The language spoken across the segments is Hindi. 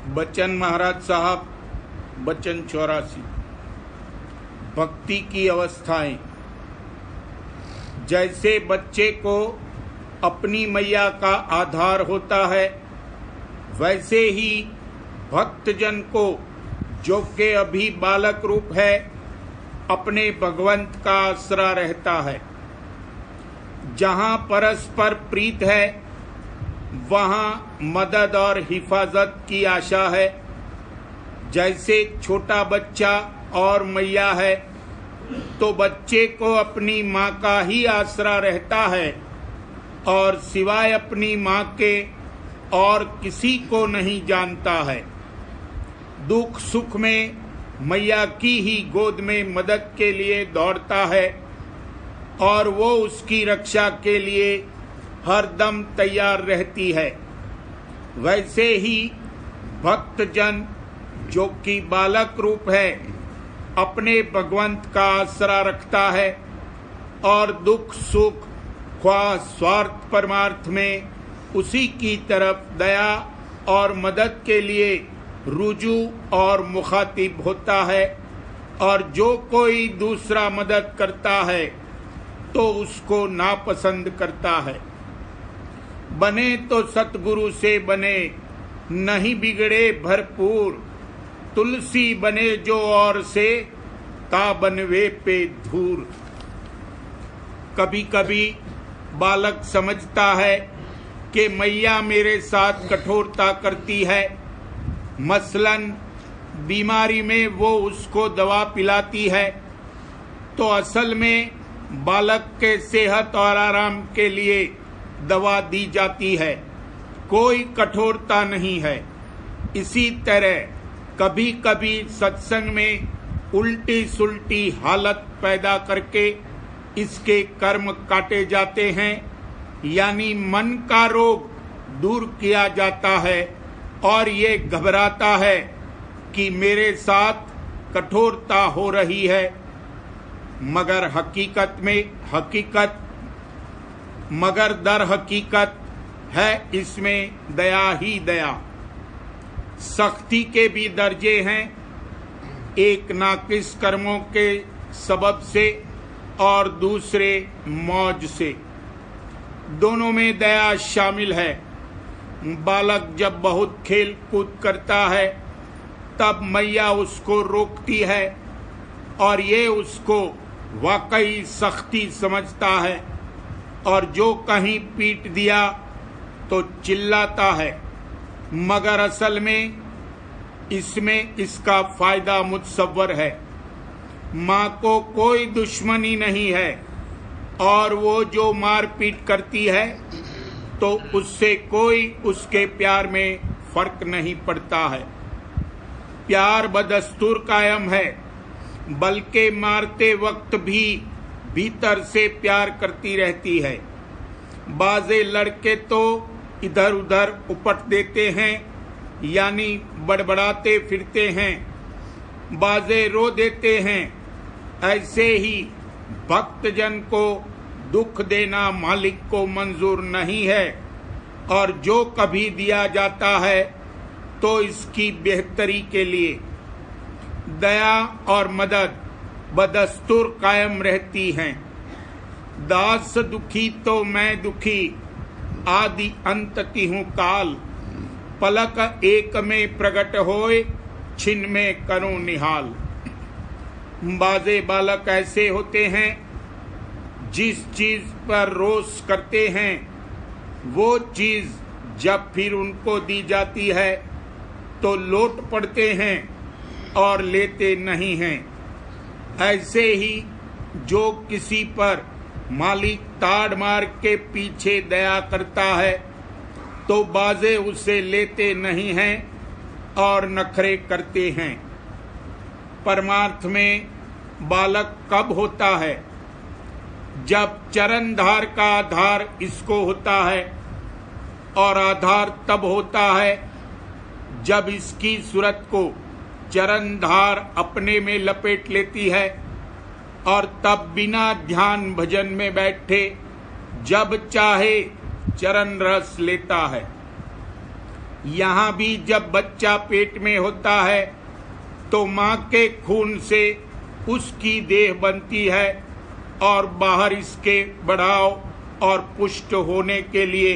बच्चन महाराज साहब, बच्चन 84। भक्ति की अवस्थाएं। जैसे बच्चे को अपनी मैया का आधार होता है, वैसे ही भक्तजन को, जो कि अभी बालक रूप है, अपने भगवंत का आसरा रहता है। जहां परस्पर प्रीत है, वहां मदद और हिफाजत की आशा है। जैसे छोटा बच्चा और मैया है, तो बच्चे को अपनी माँ का ही आसरा रहता है और सिवाय अपनी माँ के और किसी को नहीं जानता है। दुख सुख में मैया की ही गोद में मदद के लिए दौड़ता है और वो उसकी रक्षा के लिए हरदम तैयार रहती है। वैसे ही भक्तजन, जो कि बालक रूप है, अपने भगवंत का आसरा रखता है और दुख सुख ख्वाह स्वार्थ परमार्थ में उसी की तरफ दया और मदद के लिए रुजू और मुखातिब होता है। और जो कोई दूसरा मदद करता है तो उसको नापसंद करता है। बने तो सतगुरु से बने, नहीं बिगड़े भरपूर। तुलसी बने जो और से, ता बनवे पे धूर। कभी कभी बालक समझता है कि मैया मेरे साथ कठोरता करती है। मसलन बीमारी में वो उसको दवा पिलाती है, तो असल में बालक के सेहत और आराम के लिए दवा दी जाती है, कोई कठोरता नहीं है। इसी तरह कभी कभी सत्संग में उल्टी सुल्टी हालत पैदा करके इसके कर्म काटे जाते हैं, यानी मन का रोग दूर किया जाता है और ये घबराता है कि मेरे साथ कठोरता हो रही है। मगर दर हकीकत है इसमें दया ही दया। सख्ती के भी दर्जे हैं, एक नाकिस कर्मों के सबब से और दूसरे मौज से। दोनों में दया शामिल है। बालक जब बहुत खेल कूद करता है, तब मैया उसको रोकती है और ये उसको वाकई सख्ती समझता है और जो कहीं पीट दिया तो चिल्लाता है। मगर असल में इसमें इसका फायदा मुतसव्वर है। माँ को कोई दुश्मनी नहीं है और वो जो मारपीट करती है तो उससे कोई उसके प्यार में फर्क नहीं पड़ता है। प्यार बदस्तूर कायम है, बल्कि मारते वक्त भी भीतर से प्यार करती रहती है। बाजे लड़के तो इधर उधर उपट देते हैं, यानी बड़बड़ाते फिरते हैं, बाजे रो देते हैं। ऐसे ही भक्तजन को दुख देना मालिक को मंजूर नहीं है और जो कभी दिया जाता है तो इसकी बेहतरी के लिए दया और मदद बदस्तूर कायम रहती हैं। दास दुखी तो मैं दुखी, आदि अंत तिहूं काल। पलक एक में प्रगट होए, छिन में करूं निहाल। बाजे बालक ऐसे होते हैं, जिस चीज पर रोष करते हैं वो चीज जब फिर उनको दी जाती है तो लोट पड़ते हैं और लेते नहीं हैं। ऐसे ही जो किसी पर मालिक ताड़ मार के पीछे दया करता है तो बाजे उसे लेते नहीं हैं और नखरे करते हैं। परमार्थ में बालक कब होता है? जब चरणधार का आधार इसको होता है, और आधार तब होता है जब इसकी सूरत को चरणधार अपने में लपेट लेती है और तब बिना ध्यान भजन में बैठे जब चाहे चरण रस लेता है। यहाँ भी जब बच्चा पेट में होता है तो माँ के खून से उसकी देह बनती है और बाहर इसके बढ़ाव और पुष्ट होने के लिए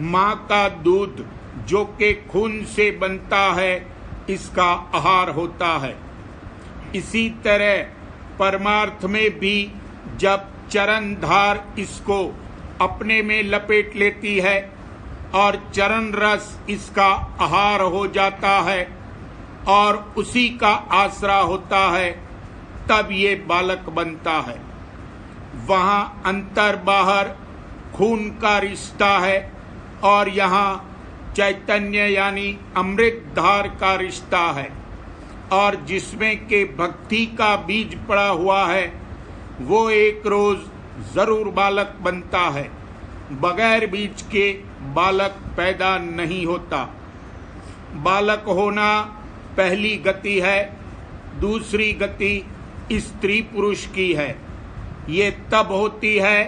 माँ का दूध जो कि खून से बनता है इसका आहार होता है। इसी तरह परमार्थ में भी जब चरण धार इसको अपने में लपेट लेती है और चरण रस इसका आहार हो जाता है और उसी का आसरा होता है, तब ये बालक बनता है। वहाँ अंतर बाहर खून का रिश्ता है और यहाँ चैतन्य यानी अमृत धार का रिश्ता है, और जिसमें के भक्ति का बीज पड़ा हुआ है वो एक रोज जरूर बालक बनता है। बगैर बीज के बालक पैदा नहीं होता। बालक होना पहली गति है, दूसरी गति स्त्री पुरुष की है। ये तब होती है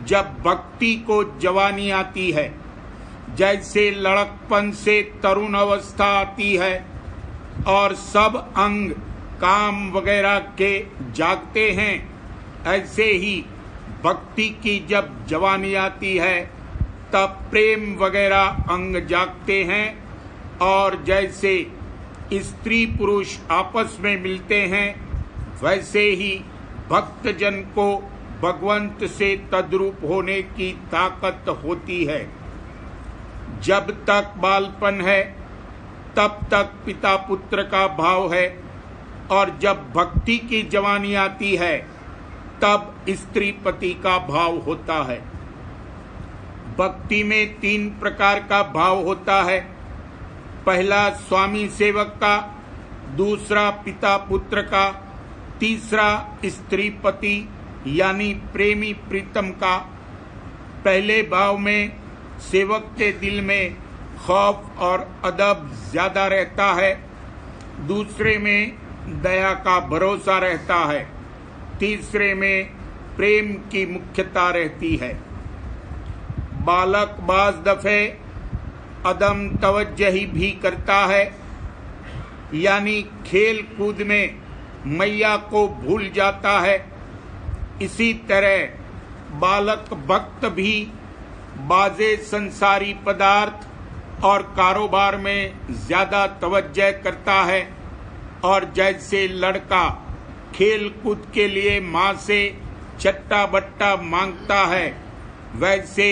जब भक्ति को जवानी आती है। जैसे लड़कपन से तरुण अवस्था आती है और सब अंग काम वगैरह के जागते हैं, ऐसे ही भक्ति की जब जवानी आती है तब प्रेम वगैरह अंग जागते हैं। और जैसे स्त्री पुरुष आपस में मिलते हैं, वैसे ही भक्तजन को भगवंत से तद्रूप होने की ताकत होती है। जब तक बालपन है तब तक पिता पुत्र का भाव है, और जब भक्ति की जवानी आती है तब स्त्री पति का भाव होता है। भक्ति में 3 प्रकार का भाव होता है। पहला स्वामी सेवक का, दूसरा पिता पुत्र का, तीसरा स्त्री पति यानी प्रेमी प्रीतम का। पहले भाव में सेवक के दिल में खौफ और अदब ज्यादा रहता है, दूसरे में दया का भरोसा रहता है, तीसरे में प्रेम की मुख्यता रहती है। बालक बाज दफे अदम तवज्जही भी करता है, यानी खेल कूद में मैया को भूल जाता है। इसी तरह बालक भक्त भी बाजे संसारी पदार्थ और कारोबार में ज्यादा तवज्जह करता है, और जैसे लड़का खेल कूद के लिए माँ से चट्टा बट्टा मांगता है, वैसे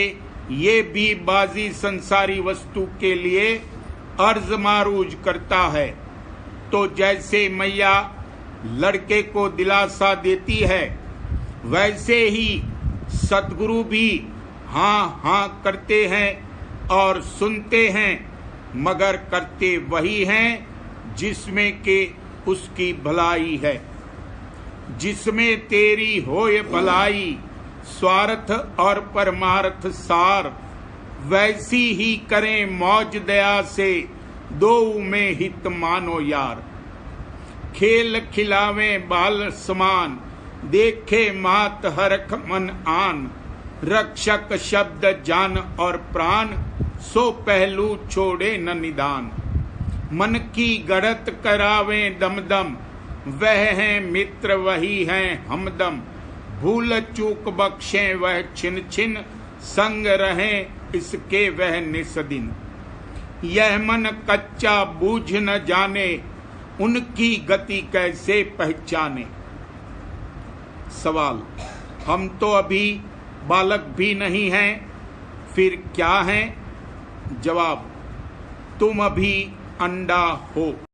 ये भी बाजी संसारी वस्तु के लिए अर्ज मारूज करता है। तो जैसे मैया लड़के को दिलासा देती है, वैसे ही सद्गुरु भी हाँ हाँ करते हैं और सुनते हैं, मगर करते वही हैं जिसमें के उसकी भलाई है। जिसमें तेरी होय भलाई स्वार्थ और परमार्थ सार, वैसी ही करें मौज दया से दो में हित मानो यार। खेल खिलावें बाल समान देखे मात हरख मन आन, रक्षक शब्द जान और प्राण सो पहलू छोड़े न निदान। मन की गढ़त करावें दमदम वह है मित्र वही है हमदम, भूल चूक बख्शें वह छिन छिन संग रहें इसके वह निसदिन। यह मन कच्चा बूझ न जाने उनकी गति कैसे पहचाने। सवाल, हम तो अभी बालक भी नहीं हैं, फिर क्या हैं? जवाब, तुम अभी अंडा हो।